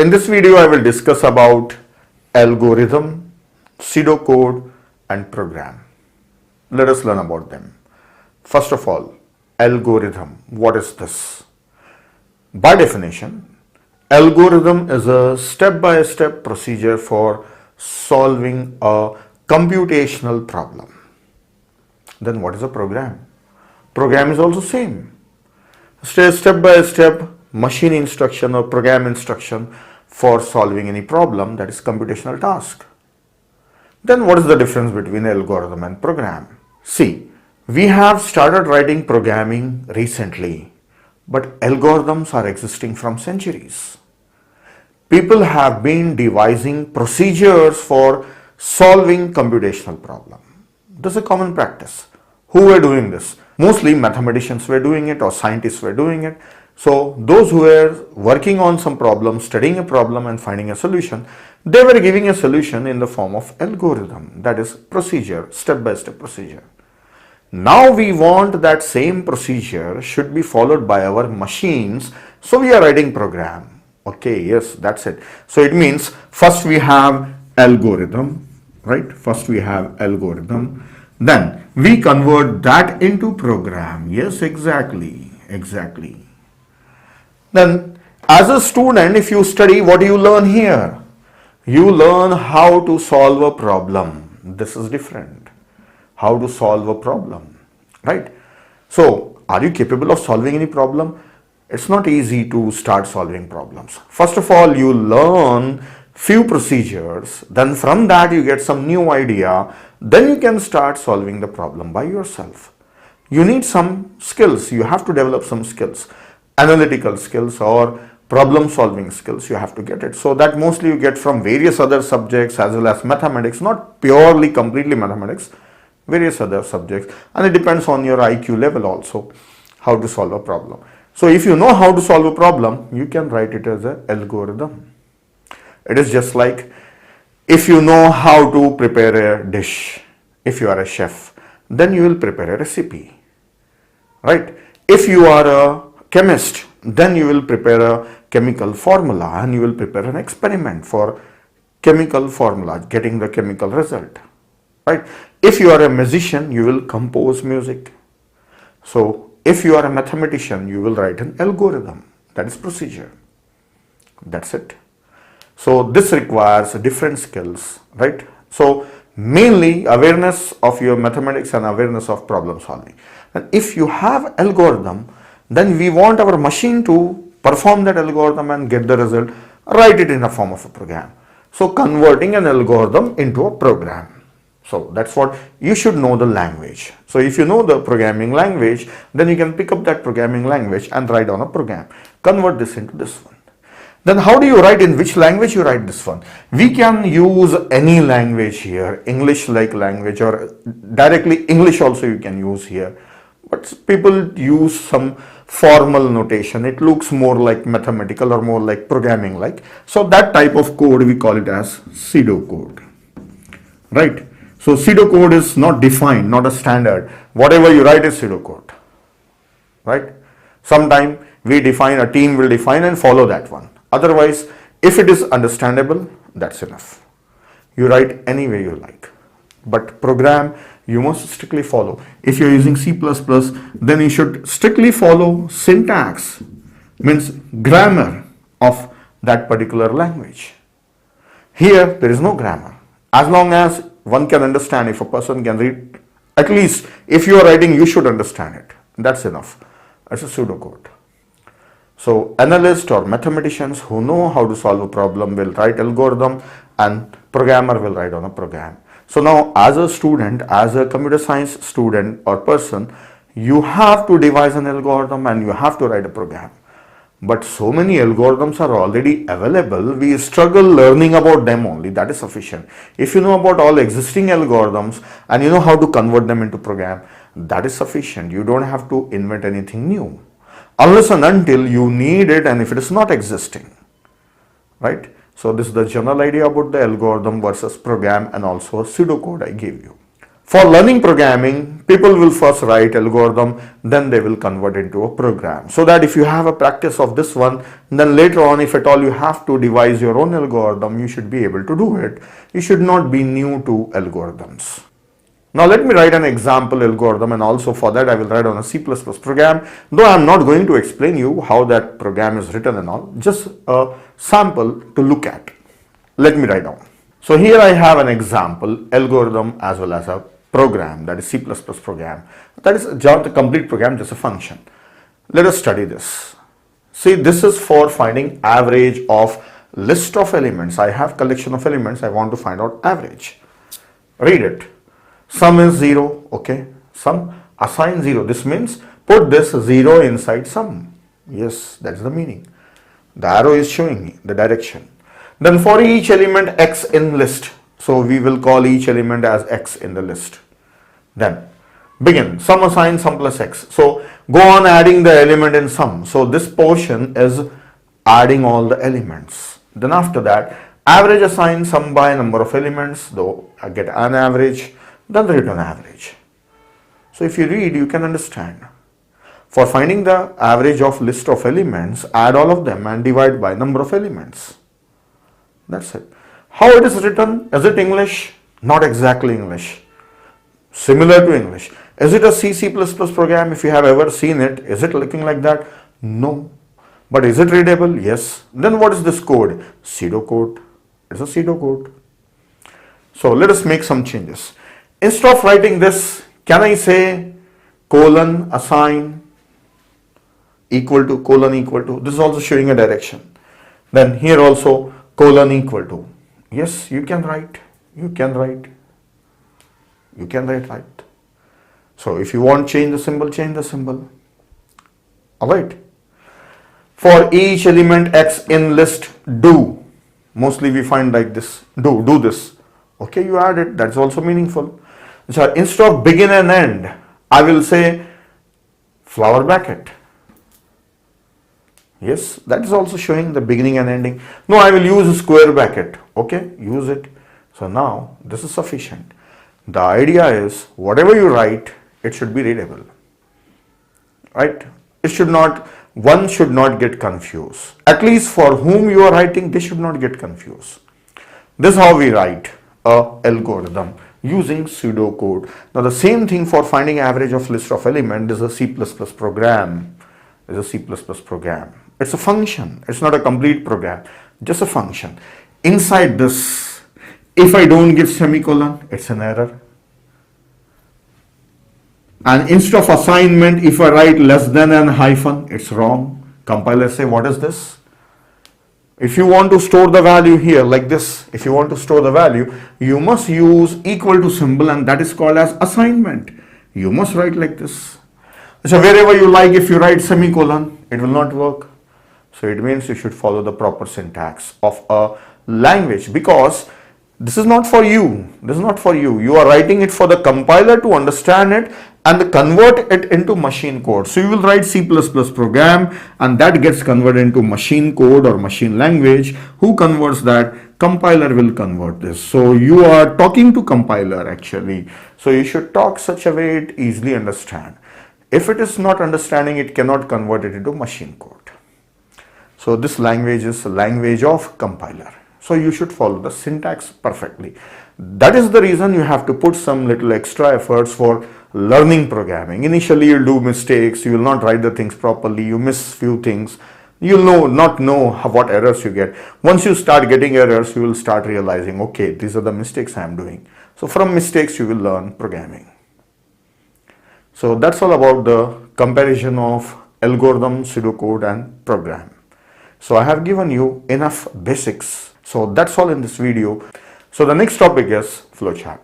In this video, I will discuss about algorithm, pseudocode and program. Let us learn about them. First of all, algorithm. What is this? By definition, algorithm is a step-by-step procedure for solving a computational problem. Then what is a program? Program is also same. Step-by-step machine instruction or program instruction for solving any problem, that is computational task. Then what is the difference between algorithm and program? See, we have started writing programming recently, but algorithms are existing from centuries. People have been devising procedures for solving computational problem. This is a common practice. Who were doing this? Mostly mathematicians were doing it or scientists were doing it. So those who were working on some problem, studying a problem and finding a solution, they were giving a solution in the form of algorithm, that is procedure, step-by-step procedure. Now we want that same procedure should be followed by our machines, so we are writing program. Okay, yes, that's it. So it means first we have algorithm, right? First we have algorithm, then we convert that into program. Yes, exactly. Then as a student, if you study, what do you learn here? You learn how to solve a problem. This is different. How to solve a problem, right? So are you capable of solving any problem? It's not easy to start solving problems. First of all, you learn few procedures, then from that you get some new idea, then you can start solving the problem by yourself. You need some skills, you have to develop some skills, analytical skills or problem solving skills, you have to get it. So that mostly you get from various other subjects as well as mathematics, not purely completely mathematics, various other subjects, and it depends on your IQ level also, how to solve a problem. So if you know how to solve a problem, you can write it as an algorithm. It is just like if you know how to prepare a dish, if you are a chef, then you will prepare a recipe, right? If you are a chemist, then you will prepare a chemical formula and you will prepare an experiment for chemical formula, getting the chemical result, right? If you are a musician, you will compose music. So if you are a mathematician, you will write an algorithm, that is procedure. That's it. So this requires different skills, right? So mainly awareness of your mathematics and awareness of problem solving. And if you have algorithm, then we want our machine to perform that algorithm and get the result, write it in the form of a program. So converting an algorithm into a program. So that's what you should know, the language. So if you know the programming language, then you can pick up that programming language and write on a program. Convert this into this one. Then how do you write, in which language you write this one? We can use any language here, English like language, or directly English also you can use here. But people use some formal notation. It looks more like mathematical or more like programming like. So that type of code we call it as pseudocode, right? So pseudocode is not defined, not a standard. Whatever you write is pseudocode, right? Sometime we define, a team will define and follow that one. Otherwise, if it is understandable, that's enough. You write any way you like. But program, you must strictly follow. If you're using C++, then you should strictly follow syntax, means grammar of that particular language. Here, there is no grammar. As long as one can understand, if a person can read, at least if you are writing, you should understand it. That's enough. That's a pseudocode. So analysts or mathematicians who know how to solve a problem will write algorithm and programmer will write on a program. So now as a student, as a computer science student or person, you have to devise an algorithm and you have to write a program. But so many algorithms are already available, we struggle learning about them only, that is sufficient. If you know about all existing algorithms and you know how to convert them into program, that is sufficient. You don't have to invent anything new. Unless and until you need it and if it is not existing, right? So this is the general idea about the algorithm versus program and also a pseudocode I gave you. For learning programming, people will first write algorithm, then they will convert into a program. So that if you have a practice of this one, then later on, if at all you have to devise your own algorithm, you should be able to do it. You should not be new to algorithms. Now let me write an example algorithm, and also for that I will write on a C++ program, though I am not going to explain you how that program is written and all, just a sample to look at. Let me write down. So here I have an example algorithm as well as a program, that is C++ program. That is not a complete program, just a function. Let us study this. See, this is for finding average of list of elements. I have collection of elements, I want to find out average. Read it. Sum is 0, okay. Sum assign 0. This means put this 0 inside sum. Yes, that's the meaning. The arrow is showing me the direction. Then for each element x in list, so we will call each element as x in the list. Then begin sum assign sum plus x. So go on adding the element in sum. So this portion is adding all the elements. Then after that, average assign sum by number of elements, though I get an average, then return average. So if you read, you can understand. For finding the average of list of elements, add all of them and divide by number of elements. That's it. How it is written? Is it English? Not exactly English. Similar to English. Is it a C++ program? If you have ever seen it, is it looking like that? No. But is it readable? Yes. Then what is this code? Pseudocode. It's a pseudocode. So let us make some changes. Instead of writing this, can I say colon assign equal to colon equal to? This is also showing a direction. Then here also colon equal to. Yes, you can write. You can write. You can write right. So if you want change the symbol, change the symbol. Alright. For each element x in list, do. Mostly we find like this. Do this. Okay, you add it. That's also meaningful. So instead of begin and end, I will say flower bracket. Yes, that is also showing the beginning and ending. No, I will use a square bracket. Okay, use it. So now this is sufficient. The idea is whatever you write, it should be readable. Right? It should not, one should not get confused. At least for whom you are writing, they should not get confused. This is how we write a algorithm using pseudocode. Now the same thing for finding average of list of element is a C++ program. Is a C++ program. It's a function. It's not a complete program. Just a function. Inside this, if I don't give semicolon, it's an error. And instead of assignment, if I write less than and hyphen, it's wrong. Compiler say, what is this? If you want to store the value here like this, if you want to store the value, you must use equal to symbol, and that is called as assignment. You must write like this. So wherever you like, if you write semicolon, it will not work. So it means you should follow the proper syntax of a language, because this is not for you. This is not for you. You are writing it for the compiler to understand it and convert it into machine code. So you will write C++ program, and that gets converted into machine code or machine language. Who converts that? Compiler will convert this. So you are talking to compiler actually. So you should talk such a way it easily understand. If it is not understanding, it cannot convert it into machine code. So this language is a language of compiler. So you should follow the syntax perfectly. That is the reason you have to put some little extra efforts for learning programming. Initially you'll do mistakes, you will not write the things properly, you miss few things. You'll not know what errors you get. Once you start getting errors, you will start realizing, okay, these are the mistakes I am doing. So from mistakes you will learn programming. So that's all about the comparison of algorithm, pseudocode and program. So I have given you enough basics. So that's all in this video. So the next topic is flowchart.